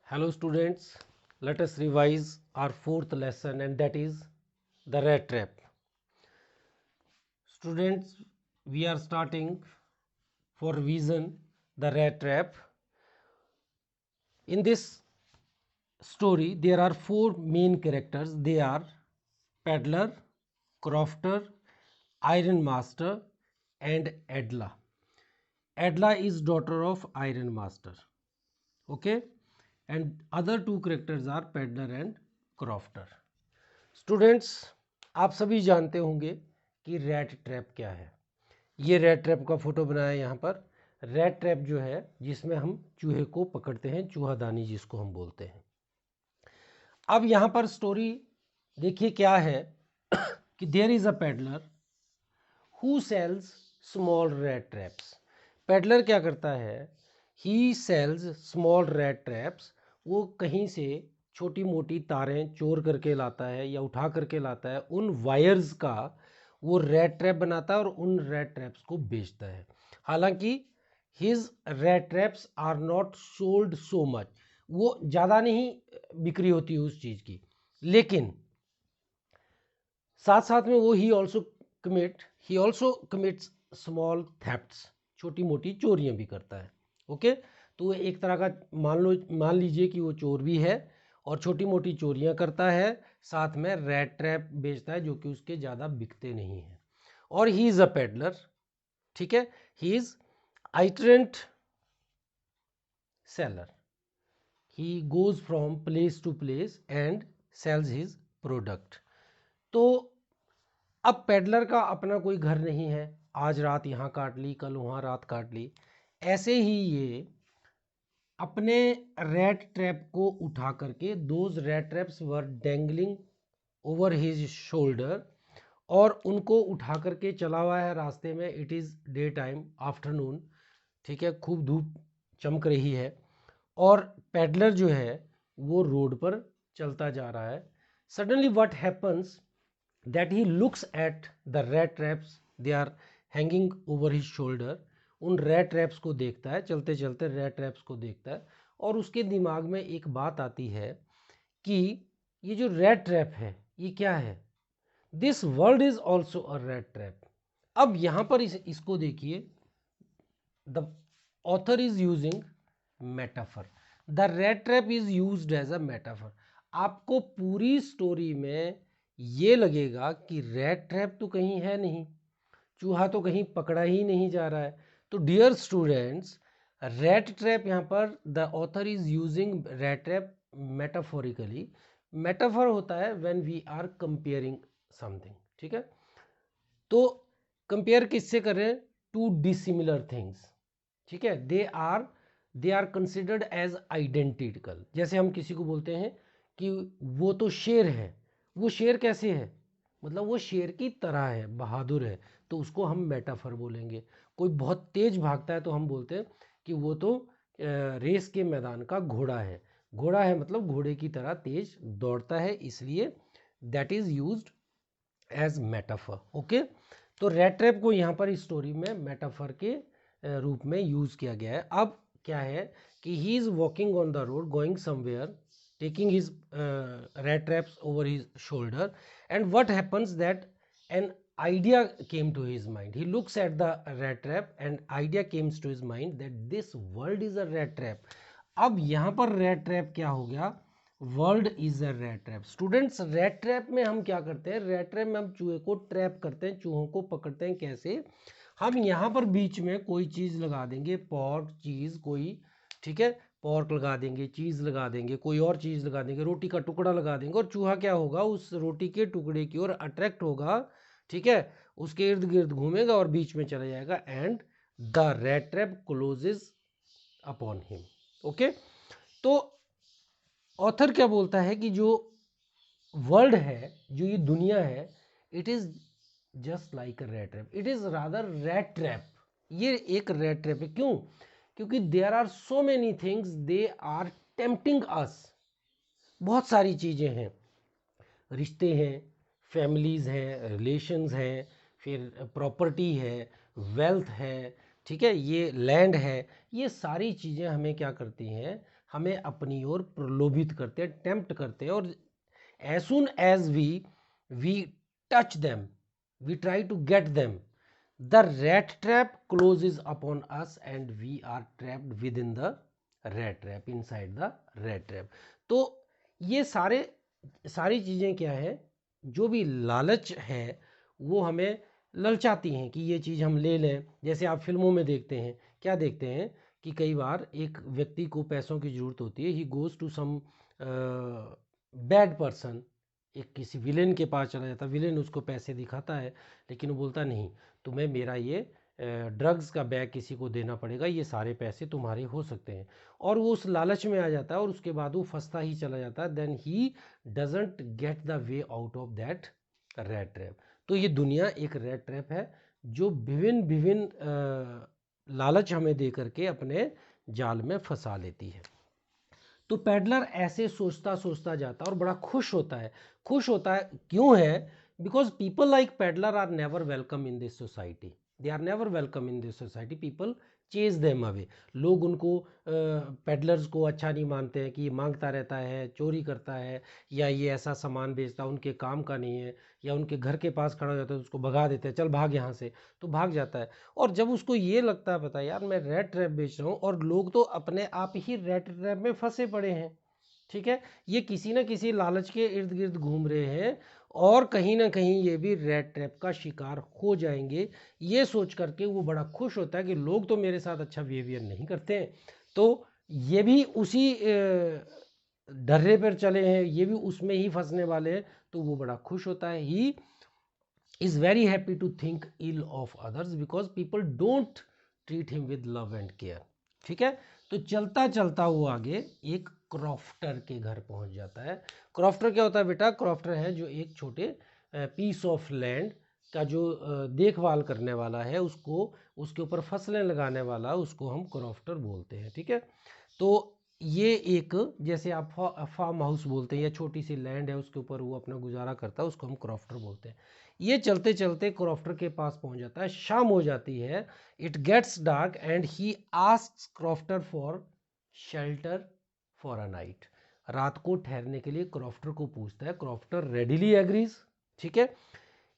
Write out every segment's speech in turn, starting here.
Hello students, let us revise our fourth lesson, and that is the rat trap. Students, we are starting for revision the rat trap. In this story there are four main characters. They are Peddler, Crofter, Iron Master and Adla. Adla is daughter of Iron Master. Okay, and other two characters are Peddler and Crofter. Students, आप सभी जानते होंगे कि rat trap क्या है। ये rat trap का photo बनाया है यहाँ पर। रैट ट्रैप जो है जिसमें हम चूहे को पकड़ते हैं, चूहादानी जिसको हम बोलते हैं। अब यहाँ पर स्टोरी देखिए क्या है कि there is a pedlar who sells small rat traps. Pedlar क्या करता है, he sells small rat traps. वो कहीं से छोटी मोटी तारें चोर करके लाता है या उठा करके लाता है, उन वायर्स का वो रैट ट्रैप बनाता है और उन रैट ट्रैप्स को बेचता है। हालांकि his rat traps are not sold so much, वो ज़्यादा नहीं बिक्री होती उस चीज़ की, लेकिन साथ साथ में वो he also commits small thefts, छोटी मोटी चोरियां भी करता है। ओके, तो एक तरह का मान लीजिए कि वो चोर भी है और छोटी मोटी चोरियां करता है, साथ में रैट ट्रैप बेचता है जो कि उसके ज़्यादा बिकते नहीं हैं। और ही इज़ अ पेडलर, ठीक है, he is itinerant seller, he goes from place to place and sells his product. तो अब पेडलर का अपना कोई घर नहीं है, आज रात यहाँ काट ली, कल वहाँ रात काट ली। ऐसे ही ये अपने रैट ट्रैप को उठा करके, those rat traps were dangling over his shoulder, और उनको उठा करके चला हुआ है रास्ते में। It is day time, afternoon, ठीक है, खूब धूप चमक रही है और पेडलर जो है वो रोड पर चलता जा रहा है। Suddenly what happens that he looks at the rat traps, they are hanging over his shoulder। उन rat traps को देखता है, चलते चलते rat traps को देखता है और उसके दिमाग में एक बात आती है कि ये जो rat trap है ये क्या है, this world is also a rat trap। अब यहाँ पर इसको देखिए, the author is using metaphor, the rat trap is used as a metaphor। आपको पूरी स्टोरी में ये लगेगा कि रैट ट्रैप तो कहीं है नहीं, चूहा तो कहीं पकड़ा ही नहीं जा रहा है। तो डियर स्टूडेंट्स, रैट ट्रैप यहाँ पर the author is using rat trap metaphorically. Metaphor होता है when we are comparing something, ठीक है। तो कंपेयर किससे कर रहे हैं, टू डिसिमिलर थिंग्स, ठीक है। They are considered as identical. जैसे हम किसी को बोलते हैं कि वो तो शेर है, वो शेर कैसे है, मतलब वो शेर की तरह है, बहादुर है, तो उसको हम मेटाफर बोलेंगे। कोई बहुत तेज भागता है तो हम बोलते हैं कि वो तो रेस के मैदान का घोड़ा है। घोड़ा है मतलब घोड़े की तरह तेज दौड़ता है, इसलिए that is used as metaphor. Okay, तो रैट ट्रैप को यहाँ पर इस स्टोरी में मेटाफर के रूप में यूज किया गया है। अब क्या है कि he is walking on the road going somewhere, taking his rat traps over his shoulder, and what happens that an idea came to his mind। He looks at the rat trap and idea comes to his mind that this world is a rat trap। अब यहाँ पर rat trap क्या हो गया, world is a rat trap। Students, rat trap में हम क्या करते हैं, rat trap में हम चूहे को ट्रैप करते हैं, चूहों को पकड़ते हैं। कैसे, हम यहाँ पर बीच में कोई चीज़ लगा देंगे, पॉर्क चीज़ कोई, ठीक है, पॉर्क लगा देंगे, चीज़ लगा देंगे, कोई और चीज़ लगा देंगे, रोटी का टुकड़ा लगा देंगे, और चूहा क्या होगा, उस रोटी के टुकड़े की ओर अट्रैक्ट होगा, ठीक है, उसके इर्द गिर्द घूमेगा और बीच में चला जाएगा, and the rat trap closes upon him. Okay, तो ऑथर क्या बोलता है कि जो वर्ल्ड है, जो ये दुनिया है, it is just like a rat trap, it is rather rat trap. ये एक रैट ट्रैप है। क्यों, क्योंकि there are so many things they are tempting us. बहुत सारी चीज़ें हैं, रिश्ते हैं, फैमिलीज़ हैं, रिलेशंस हैं, फिर प्रॉपर्टी है, वेल्थ है, ठीक है, ये लैंड है, ये सारी चीज़ें हमें क्या करती हैं, हमें अपनी ओर प्रलोभित करते हैं, टेम्प्ट करते हैं, और as soon as we touch them, we try to get them, the rat trap closes upon us and we are trapped within the rat trap, inside the rat trap. तो ये सारी चीज़ें क्या है, जो भी लालच है वो हमें ललचाती हैं कि ये चीज़ हम ले लें। जैसे आप फिल्मों में देखते हैं, क्या देखते हैं कि कई बार एक व्यक्ति को पैसों की ज़रूरत होती है, he goes to some bad person, एक किसी विलेन के पास चला जाता है, विलेन उसको पैसे दिखाता है, लेकिन वो बोलता नहीं, तुम्हें मेरा ये ड्रग्स का बैग किसी को देना पड़ेगा, ये सारे पैसे तुम्हारे हो सकते हैं। और वो उस लालच में आ जाता है और उसके बाद वो फंसता ही चला जाता है, then he doesn't get the way out of that rat trap. तो ये दुनिया एक रैट ट्रैप है जो विभिन्न लालच हमें दे करके अपने जाल में फंसा लेती है। तो पैडलर ऐसे सोचता सोचता जाता है और बड़ा खुश होता है। खुश होता है क्यों है? Because people like peddler are never welcome in this society, they are never welcome in this society, people chase them away. लोग उनको पैडलर्स को अच्छा नहीं मानते हैं कि ये मांगता रहता है, चोरी करता है, या ये ऐसा सामान बेचता है उनके काम का नहीं है, या उनके घर के पास खड़ा हो जाता है तो उसको भगा देते हैं, चल भाग यहाँ से, तो भाग जाता है। और जब उसको ये लगता है पता यार मैं रेड ट्रैप बेच रहा हूँ और लोग तो अपने आप ही रेड ट्रैप में फंसे पड़े हैं, ठीक है, ये किसी ना किसी लालच के इर्द गिर्द घूम रहे हैं और कहीं ना कहीं ये भी रेड ट्रैप का शिकार हो जाएंगे, ये सोच करके वो बड़ा खुश होता है कि लोग तो मेरे साथ अच्छा बिहेवियर नहीं करते हैं, तो ये भी उसी डर्रे पर चले हैं, ये भी उसमें ही फंसने वाले हैं, तो वो बड़ा खुश होता है। ही is very happy to think ill of others because people don't treat him with love and care। ठीक है, तो चलता चलता वो आगे एक क्रॉफ्टर के घर पहुंच जाता है। क्रॉफ्टर क्या होता है बेटा? क्रॉफ्टर है जो एक छोटे पीस ऑफ लैंड का जो देखभाल करने वाला है, उसको उसके ऊपर फसलें लगाने वाला, उसको हम क्रॉफ्टर बोलते हैं। ठीक है, तो ये एक जैसे आप फार्म हाउस बोलते हैं, या छोटी सी लैंड है उसके ऊपर वो अपना गुजारा करता है, उसको हम क्रॉफ्टर बोलते हैं। ये चलते चलते क्रॉफ्टर के पास पहुंच जाता है, शाम हो जाती है, it gets dark and he asks crofter for shelter for a night. रात को ठहरने के लिए क्रॉफ्टर को पूछता है, क्रॉफ्टर रेडिली एग्रीज। ठीक है,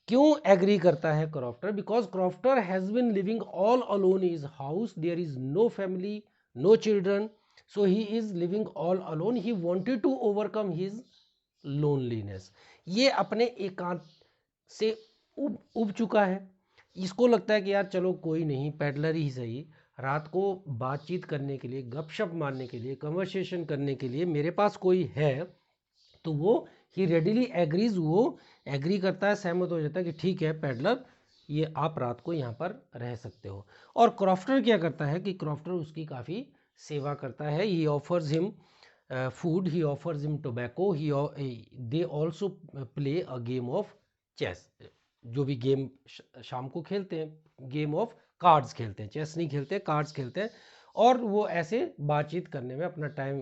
क्यों एग्री करता है crofter? Because crofter has been living all alone in his house, there is no family, no children, so he is living all alone, he wanted to overcome his loneliness। ये अपने एकांत से उब चुका है, इसको लगता है कि यार चलो कोई नहीं, पैडलर ही सही, रात को बातचीत करने के लिए, गपशप मारने के लिए, कन्वर्सेशन करने के लिए मेरे पास कोई है, तो वो ही रेडिली एग्रीज, वो एग्री करता है, सहमत हो जाता है कि ठीक है पैडलर, ये आप रात को यहाँ पर रह सकते हो। और क्रॉफ्टर क्या करता है कि क्रॉफ्टर उसकी काफ़ी सेवा करता है। He offers him food, he offers him tobacco, he they also play a game of chess. जो भी गेम शाम को खेलते हैं, गेम ऑफ कार्ड्स खेलते हैं, चेस नहीं खेलते, कार्ड्स खेलते हैं, और वो ऐसे बातचीत करने में अपना टाइम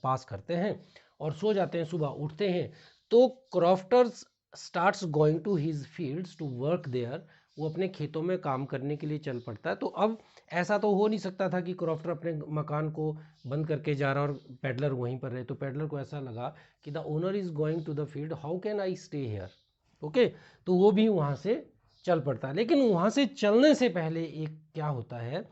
पास करते हैं और सो जाते हैं। सुबह उठते हैं तो crofters starts going to his fields to work there, वो अपने खेतों में काम करने के लिए चल पड़ता है। तो अब ऐसा तो हो नहीं सकता था कि क्रॉफ्टर अपने मकान को बंद करके जा रहा और पैडलर वहीं पर रहे, तो पैडलर को ऐसा लगा कि the owner is going to the field, how can I stay here. Okay, तो वो भी वहाँ से चल पड़ता है। लेकिन वहाँ से चलने से पहले एक क्या होता है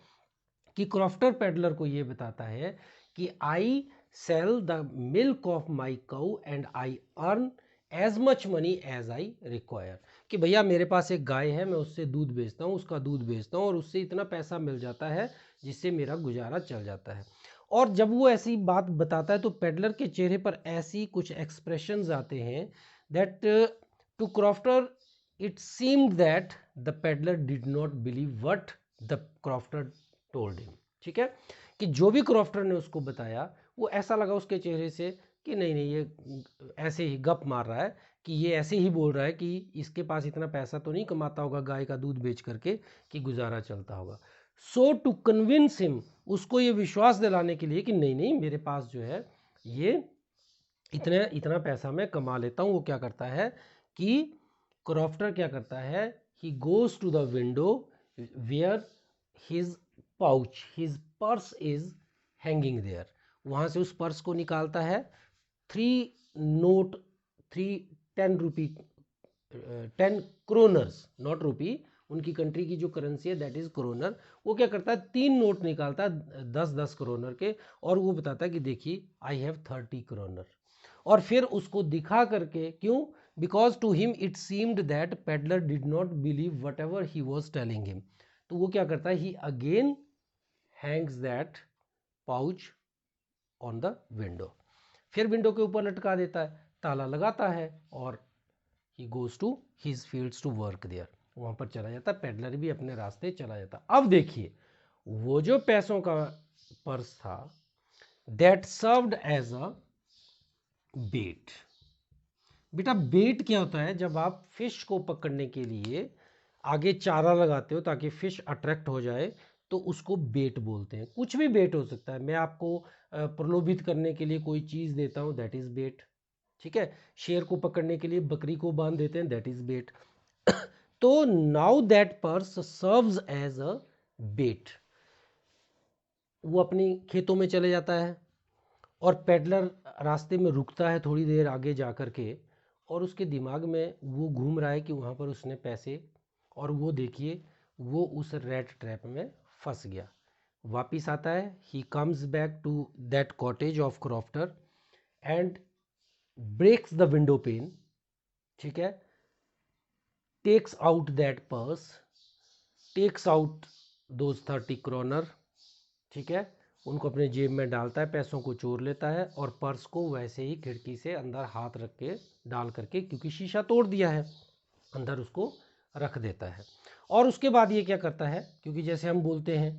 कि क्रॉफ्टर पैडलर को ये बताता है कि I sell the milk of my cow and I earn as much money as I require, कि भैया मेरे पास एक गाय है, मैं उससे दूध बेचता हूँ, उसका दूध बेचता हूँ और उससे इतना पैसा मिल जाता है जिससे मेरा गुजारा चल जाता है। और जब वो ऐसी बात बताता है तो पेडलर के चेहरे पर ऐसी कुछ एक्सप्रेशंस आते हैं that to crofter it seemed that the peddler did not believe what the crofter told him. ठीक है, कि जो भी क्रॉफ्टर ने उसको बताया वो ऐसा लगा उसके चेहरे से कि नहीं नहीं, ये ऐसे ही गप मार रहा है, कि ये ऐसे ही बोल रहा है कि इसके पास इतना पैसा तो नहीं कमाता होगा गाय का दूध बेच करके कि गुजारा चलता होगा। सो टू कन्विंस हिम, उसको ये विश्वास दिलाने के लिए कि नहीं नहीं मेरे पास जो है ये इतना पैसा मैं कमा लेता हूँ, वो क्या करता है कि क्रॉफ्टर क्या करता है, he goes to the window where his pouch, his purse is hanging there. वहाँ से उस पर्स को निकालता है, 10 क्रोनर्स, नॉट रुपी, उनकी कंट्री की जो करेंसी है दैट इज क्रोनर। वो क्या करता है, 3 नोट निकालता है 10-10 क्रोनर के, और वो बताता है कि देखिए आई हैव 30 क्रोनर। और फिर उसको दिखा करके, क्यों, because to him it seemed that peddler did not believe whatever he was telling him. तो वो क्या करता है, he again hangs that pouch on the window, फिर विंडो के ऊपर लटका देता है, ताला लगाता है, और he goes to his fields to work there, वहां पर चला जाता, पेडलर भी अपने रास्ते चला जाता। अब देखिए वो जो पैसों का पर्स था, दैट सर्व्ड एज अ बेट। बेटा बेट क्या होता है, जब आप फिश को पकड़ने के लिए आगे चारा लगाते हो ताकि फिश अट्रैक्ट हो जाए, तो उसको बेट बोलते हैं। कुछ भी बेट हो सकता है, मैं आपको प्रलोभित करने के लिए कोई चीज़ देता हूँ, दैट इज़ बेट। ठीक है, शेर को पकड़ने के लिए बकरी को बांध देते हैं, दैट इज़ बेट। तो now that purse serves as a bait. वो अपनी खेतों में चले जाता है, और पेडलर रास्ते में रुकता है थोड़ी देर आगे जा कर के, और उसके दिमाग में वो घूम रहा है कि वहाँ पर उसने पैसे, और वो देखिए वो उस रेट ट्रैप में फंस गया। वापिस आता है, he comes back to that cottage of crofter and breaks the window pane. ठीक है, takes out that purse, takes out those 30 kronor. ठीक है, उनको अपने जेब में डालता है, पैसों को चोर लेता है, और पर्स को वैसे ही खिड़की से अंदर हाथ रख के डाल करके, क्योंकि शीशा तोड़ दिया है, अंदर उसको रख देता है। और उसके बाद ये क्या करता है, क्योंकि जैसे हम बोलते हैं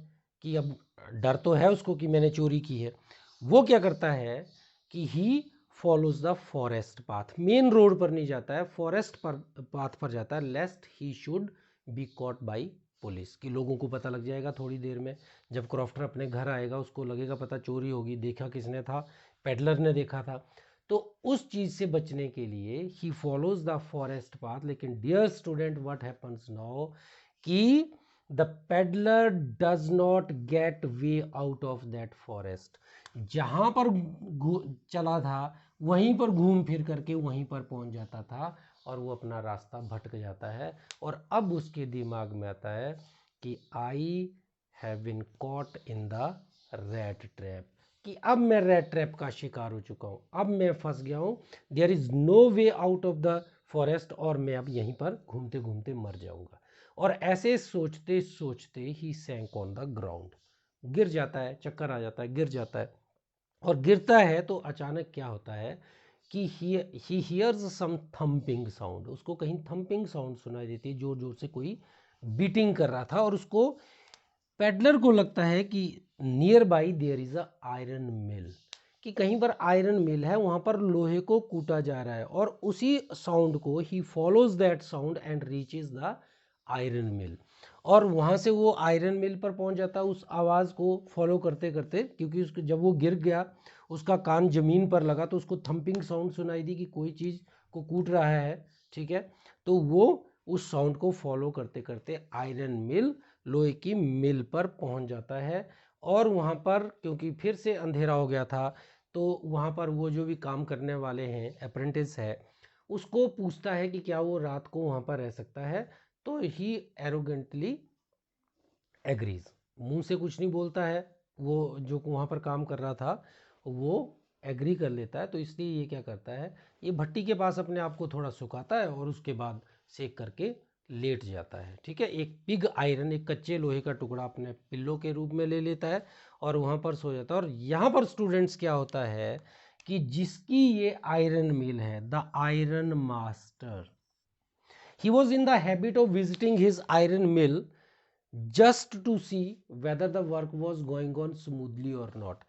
कि अब डर तो है उसको कि मैंने चोरी की है, वो क्या करता है कि ही follows the forest path, main road पर नहीं जाता है, फॉरेस्ट पर पाथ पर जाता है, lest he should be caught by police, कि लोगों को पता लग जाएगा थोड़ी देर में, जब क्रॉफ्टर अपने घर आएगा उसको लगेगा पता चोरी होगी, देखा किसने था, पेडलर ने देखा था। तो उस चीज से बचने के लिए he follows the forest path. लेकिन dear student, what happens now कि the peddler does not get way out of that forest. जहां पर चला था वहीं पर घूम फिर करके वहीं पर पहुंच जाता था, और वो अपना रास्ता भटक जाता है। और अब उसके दिमाग में आता है कि I have been caught in the rat trap, कि अब मैं रैट ट्रैप का शिकार हो चुका हूँ, अब मैं फंस गया हूँ, there is no way out of the forest, और मैं अब यहीं पर घूमते घूमते मर जाऊंगा। और ऐसे सोचते सोचते ही सैंक ऑन द ग्राउंड, गिर जाता है, चक्कर आ जाता है, गिर जाता है। और गिरता है तो अचानक क्या होता है कि he hears some thumping sound, उसको कहीं थम्पिंग साउंड सुनाई देती है, जोर जोर से कोई बीटिंग कर रहा था, और उसको, पेडलर को लगता है कि nearby there is a iron mill, कि कहीं पर आयरन मिल है, वहां पर लोहे को कूटा जा रहा है, और उसी साउंड को he follows that sound and reaches the iron mill, और वहां से वो आयरन मिल पर पहुंच जाता है उस आवाज़ को फॉलो करते करते, क्योंकि उसको जब वो गिर गया उसका कान जमीन पर लगा तो उसको थम्पिंग साउंड सुनाई दी कि कोई चीज़ को कूट रहा है। ठीक है, तो वो उस साउंड को फॉलो करते करते आयरन मिल, लोहे की मिल पर पहुंच जाता है। और वहां पर क्योंकि फिर से अंधेरा हो गया था, तो वहां पर वो जो भी काम करने वाले हैं, अप्रेंटिस है, उसको पूछता है कि क्या वो रात को वहां पर रह सकता है। तो ही एरोगेंटली एग्रीज, मुंह से कुछ नहीं बोलता है, वो जो वहाँ पर काम कर रहा था वो एग्री कर लेता है। तो इसलिए ये क्या करता है, ये भट्टी के पास अपने आप को थोड़ा सुखाता है, और उसके बाद सेक करके लेट जाता है। ठीक है, एक पिग आयरन, एक कच्चे लोहे का टुकड़ा अपने पिल्लो के रूप में ले लेता है, और वहाँ पर सो जाता है। और यहाँ पर स्टूडेंट्स क्या होता है कि जिसकी ये आयरन मिल है, the iron master, he was in the habit of visiting his iron mill just to see whether the work was going on smoothly or not।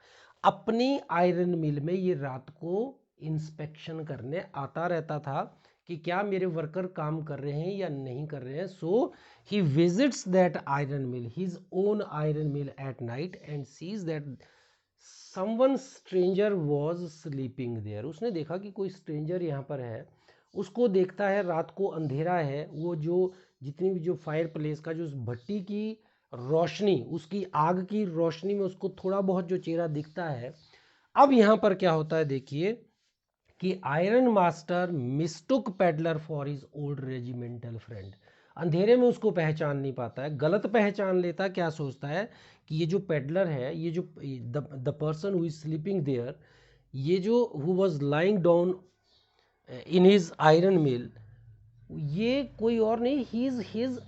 अपनी आयरन मिल में ये रात को इंस्पेक्शन करने आता रहता था कि क्या मेरे वर्कर काम कर रहे हैं या नहीं कर रहे हैं। So he visits that iron mill, his own iron mill at night, and sees that someone stranger was sleeping there. उसने देखा कि कोई स्ट्रेंजर यहाँ पर है, उसको देखता है, रात को अंधेरा है, वो जो जितनी भी जो फायर प्लेस का जो भट्टी की रोशनी, उसकी आग की रोशनी में उसको थोड़ा बहुत जो चेहरा दिखता है, अब यहाँ पर क्या होता है देखिए कि iron master mistook peddler for his old regimental friend. अंधेरे में उसको पहचान नहीं पाता है, गलत पहचान लेता है। क्या सोचता है कि ये जो पेडलर है, ये जो the person who is sleeping there, ये जो who was lying down in his iron mill, ये कोई और नहीं, he is his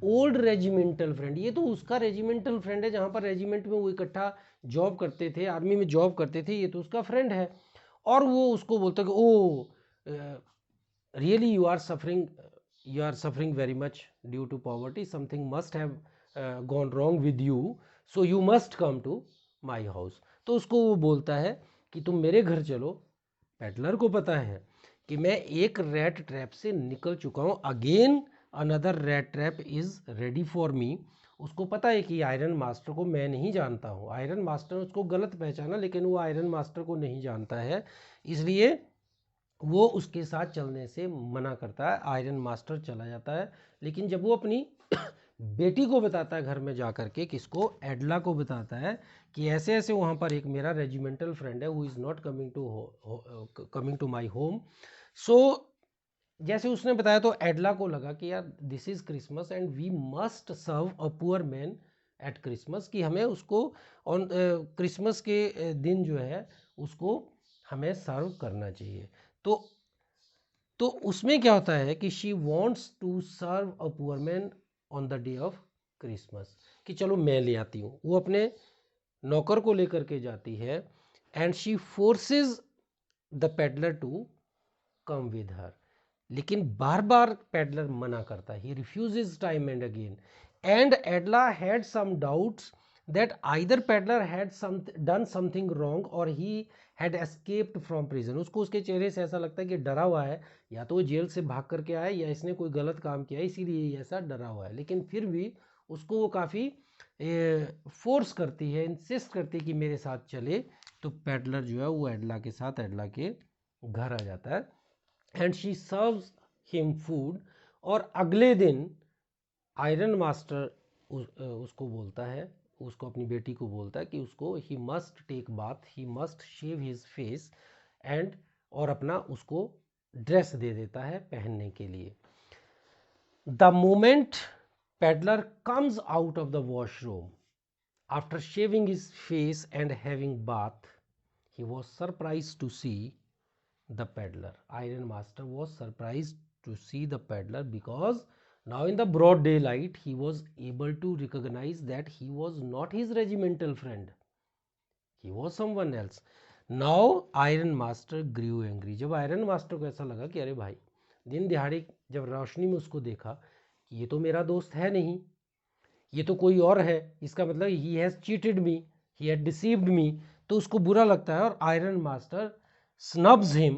old regimental friend. ये तो उसका रेजिमेंटल फ्रेंड है, जहाँ पर रेजिमेंट में वो इकट्ठा जॉब करते थे, आर्मी में जॉब करते थे, ये तो उसका फ्रेंड है। और वो उसको बोलता है कि oh really you are suffering very much due to poverty, something must have gone wrong with you, so you must come to my house. तो उसको वो बोलता है कि तुम मेरे घर चलो। पेडलर को पता है कि मैं एक रैट ट्रैप से निकल चुका हूँ, again another rat trap is ready for me. उसको पता है कि आयरन मास्टर को मैं नहीं जानता हूँ, आयरन मास्टर उसको गलत पहचाना, लेकिन वो आयरन मास्टर को नहीं जानता है, इसलिए वो उसके साथ चलने से मना करता है। आयरन मास्टर चला जाता है। लेकिन जब वो अपनी बेटी को बताता है घर में जा कर के, किसको, एडला को बताता है कि ऐसे ऐसे वहाँ पर एक मेरा रेजिमेंटल फ्रेंड है, वो is not coming to my home. So जैसे उसने बताया तो एडला को लगा कि यार this is Christmas and we must serve a poor man at Christmas, कि हमें उसको ऑन क्रिसमस के दिन जो है उसको हमें सर्व करना चाहिए। तो उसमें क्या होता है कि she wants to serve a poor man on the day of Christmas, कि चलो मैं ले आती हूँ। वो अपने नौकर को लेकर के जाती है and she forces the peddler to come with her. लेकिन बार बार पेडलर मना करता है, he refuses time and again. And Edla had some doubts that either peddler had done something wrong और he had escaped from prison. उसको उसके चेहरे से ऐसा लगता है कि डरा हुआ है, या तो वो जेल से भाग करके आया या इसने कोई गलत काम किया है, इसीलिए ये ऐसा डरा हुआ है। लेकिन फिर भी उसको वो काफ़ी फोर्स करती है, इंसिस्ट करती है कि मेरे साथ चले। तो पेडलर जो है वो एडला के साथ एडला के घर आ जाता है and she serves him food. और अगले दिन आयरन मास्टर उसको बोलता है, उसको अपनी बेटी को बोलता है कि उसको he must take bath, he must shave his face and, और अपना उसको ड्रेस दे देता है पहनने के लिए। The moment peddler comes out of the washroom after shaving his face and having bath, he was surprised to see the peddler. Iron Master was surprised to see the peddler because now in the broad daylight he was able to recognize that he was not his regimental friend. He was someone else. Now Iron Master grew angry. जब Iron Master को ऐसा लगा कि अरे भाई, दिन दिहाड़े जब रोशनी में उसको देखा कि ये तो मेरा दोस्त है नहीं, ये तो कोई और है, इसका मतलब he has cheated me, he had deceived me, तो उसको बुरा लगता है। और iron master snubs him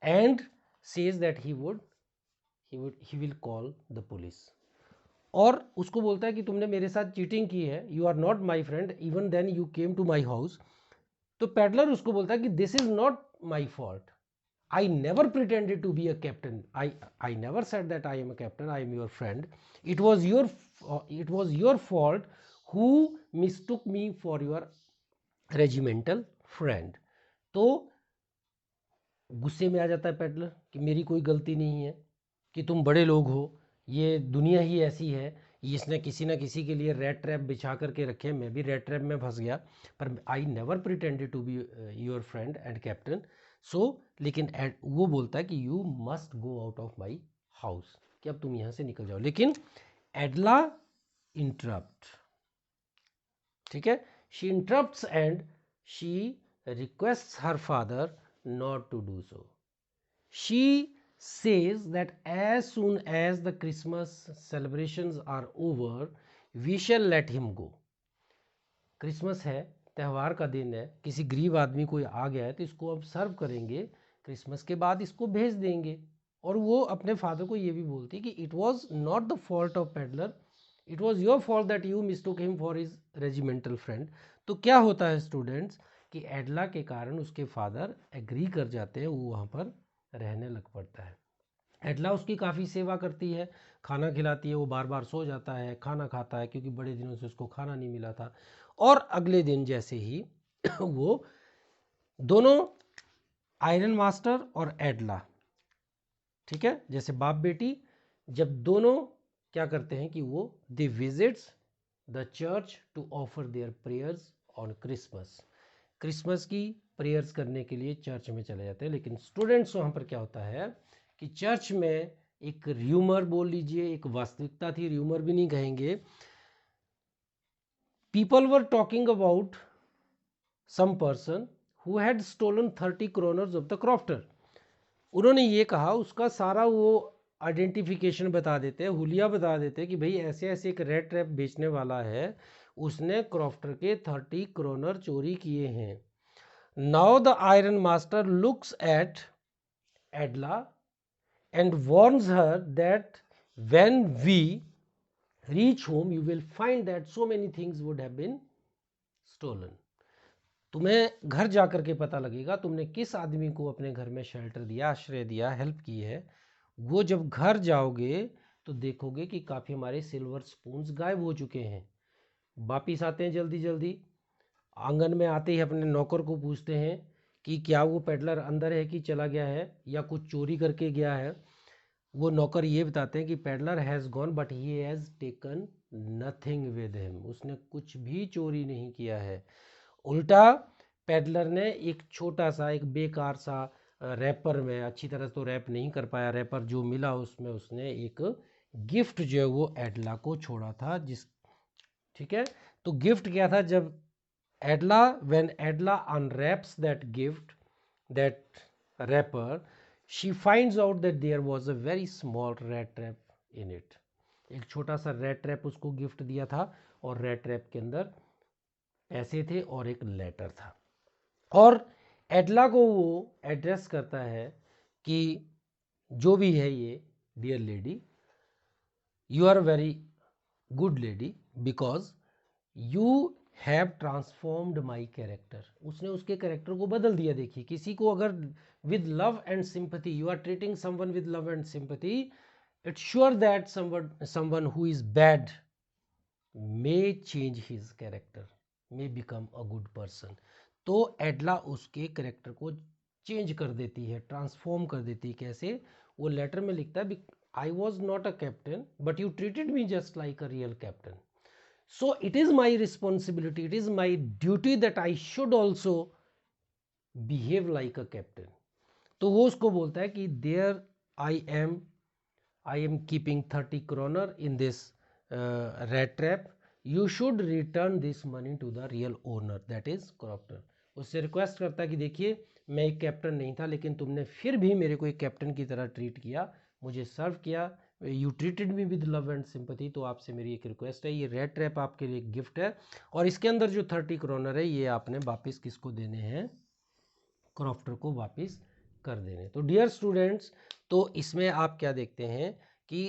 and says that he will call the police। और उसको बोलता है कि तुमने मेरे साथ चीटिंग की है, you are not my friend, even then you came to my house. तो पेडलर उसको बोलता है कि this is not my fault, I never pretended to be a captain. I never said that I am a captain. I am your friend. It was your fault who mistook me for your regimental friend। तो गुस्से में आ जाता है peddler कि मेरी कोई गलती नहीं है, कि तुम बड़े लोग हो, ये दुनिया ही ऐसी है, इसने किसी ना किसी के लिए रेड ट्रैप बिछा करके रखे, मैं भी रेड ट्रैप में फंस गया, पर I never pretended to be your friend and captain. So लेकिन वो बोलता है कि you must go out of my house, कि अब तुम यहाँ से निकल जाओ। लेकिन एडला इंटरप्ट, ठीक है, she interrupts and she requests her father not to do so. She says that as soon as the Christmas celebrations are over, we shall let him go. Christmas है, त्यौहार का दिन है, किसी गरीब आदमी कोई आ गया है तो इसको अब सर्व करेंगे, क्रिसमस के बाद इसको भेज देंगे। और वो अपने फादर को ये भी बोलती कि it was not the fault of peddler, it was your fault that you mistook him for his regimental friend. तो क्या होता है स्टूडेंट्स कि एडला के कारण उसके फादर एग्री कर जाते हैं, वो वहाँ पर रहने लग पड़ता है। एडला उसकी काफ़ी सेवा करती है, खाना खिलाती है, वो बार बार सो जाता है, खाना खाता है, क्योंकि बड़े दिनों से उसको खाना नहीं मिला था। और अगले दिन जैसे ही वो दोनों आयरन मास्टर और एडला, ठीक है, जैसे बाप बेटी, जब दोनों क्या करते हैं कि वो they visits the church to offer their prayers on Christmas. Christmas की प्रेयर्स करने के लिए चर्च में चले जाते हैं। लेकिन स्टूडेंट्स वहाँ पर क्या होता है कि चर्च में एक र्यूमर बोल लीजिए, एक वास्तविकता थी, र्यूमर भी नहीं कहेंगे, people were talking about some person who had stolen 30 kronors of the crofter. उन्होंने ये कहा, उसका सारा वो आइडेंटिफिकेशन बता देते हैं, हुलिया बता देते हैं कि भाई ऐसे ऐसे एक रेड ट्रैप बेचने वाला है, उसने क्रॉफ्टर के 30 क्रोनर चोरी किए हैं। Now the iron master looks at एडला and warns her that when we reach home you will find that so many things would have been stolen। तुम्हें घर जाकर के पता लगेगा तुमने किस आदमी को अपने घर में शेल्टर दिया, आश्रय दिया, हेल्प की है। वो जब घर जाओगे तो देखोगे कि काफ़ी हमारे सिल्वर स्पून्स गायब हो चुके हैं। वापिस आते हैं जल्दी जल्दी, आंगन में आते ही अपने नौकर को पूछते हैं कि क्या वो पेडलर अंदर है कि चला गया है या कुछ चोरी करके गया है। वो नौकर ये बताते हैं कि peddler has gone but he has taken nothing with him. उसने कुछ भी चोरी नहीं किया है। उल्टा पेडलर ने एक छोटा सा, एक बेकार सा रैपर में, अच्छी तरह तो रैप नहीं कर पाया, रैपर जो मिला उसमें उसने एक गिफ्ट जो है वो एडला को छोड़ा था। ठीक है, तो गिफ्ट क्या था? जब Edla, when Edla unwraps that gift, that wrapper, she finds out that there was a very small rat trap in it। एक छोटा सा रेड ट्रैप उसको गिफ्ट दिया था और रेड ट्रैप के अंदर पैसे थे और एक लेटर था। और एडला को वो एड्रेस करता है कि जो भी है ये, dear lady, you are very good lady because you have transformed my character. उसने उसके कैरेक्टर को बदल दिया। देखिए, किसी को अगर with love and sympathy you are treating someone with love and sympathy, it's sure that someone who is bad may change his character, may become a good person। तो एडला उसके कैरेक्टर को चेंज कर देती है, ट्रांसफॉर्म कर देती है। कैसे? वो लेटर में लिखता है, I was not a captain but you treated me just like a real captain, so it is my responsibility, it is my duty that I should also behave like a captain। तो वो उसको बोलता है कि there I am keeping 30 kronor in this red trap, you should return this money to the real owner that is crofter. उससे request करता है कि देखिए, मैं एक कैप्टन नहीं था लेकिन तुमने फिर भी मेरे को एक कैप्टन की तरह ट्रीट किया, मुझे सर्व किया, you treated me with love and sympathy. तो आपसे मेरी एक रिक्वेस्ट है, ये रेड ट्रैप आपके लिए एक गिफ्ट है और इसके अंदर जो 30 क्रोनर है ये आपने वापस किसको देने हैं? क्रॉफ्टर को वापस कर देने। तो डियर स्टूडेंट्स, तो इसमें आप क्या देखते हैं कि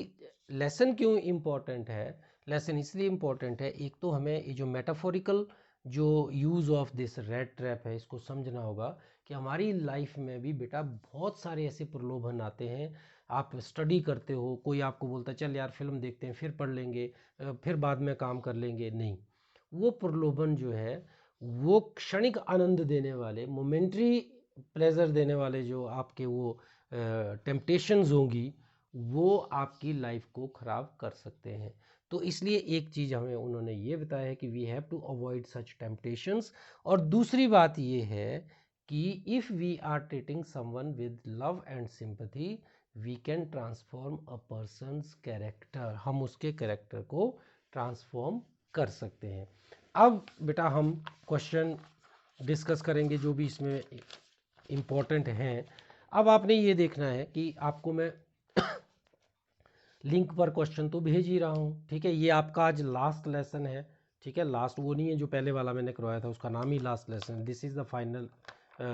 लेसन क्यों इम्पॉर्टेंट है? लेसन इसलिए इम्पॉर्टेंट है, एक तो हमें ये जो मेटाफोरिकल जो use of this red trap है इसको समझना होगा कि हमारी लाइफ में भी बेटा बहुत सारे ऐसे प्रलोभन आते हैं। आप स्टडी करते हो, कोई आपको बोलता है चल यार फिल्म देखते हैं, फिर पढ़ लेंगे, फिर बाद में काम कर लेंगे। नहीं, वो प्रलोभन जो है वो क्षणिक आनंद देने वाले, मोमेंट्री प्लेजर देने वाले जो आपके वो टेम्पटेशंस होंगी, वो आपकी लाइफ को ख़राब कर सकते हैं। तो इसलिए एक चीज़ हमें उन्होंने ये बताया है कि we have to avoid such temptations. और दूसरी बात ये है कि if we are treating someone with love and sympathy we can transform a person's character. हम उसके कैरेक्टर को ट्रांसफॉर्म कर सकते हैं। अब बेटा हम क्वेश्चन डिस्कस करेंगे जो भी इसमें इम्पोर्टेंट हैं। अब आपने ये देखना है कि आपको मैं लिंक पर क्वेश्चन तो भेज ही रहा हूँ, ठीक है। ये आपका आज लास्ट लेसन है, ठीक है। लास्ट वो नहीं है जो पहले वाला मैंने करवाया था, उसका नाम ही last lesson. This is the final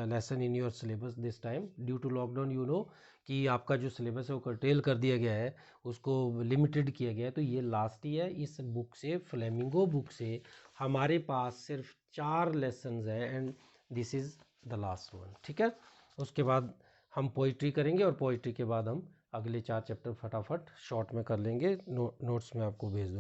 lesson in your syllabus this time. Due to lockdown you know कि आपका जो सिलेबस है वो कर्टेल कर दिया गया है, उसको लिमिटेड किया गया है। तो ये लास्ट ही है। इस बुक से, फ्लेमिंगो बुक से हमारे पास सिर्फ 4 लेसन्स हैं and this is the last one, ठीक है। उसके बाद हम पोइट्री करेंगे और पोइट्री के बाद हम अगले 4 चैप्टर फटाफट शॉर्ट में कर लेंगे। नोट्स में आपको भेज दूँ।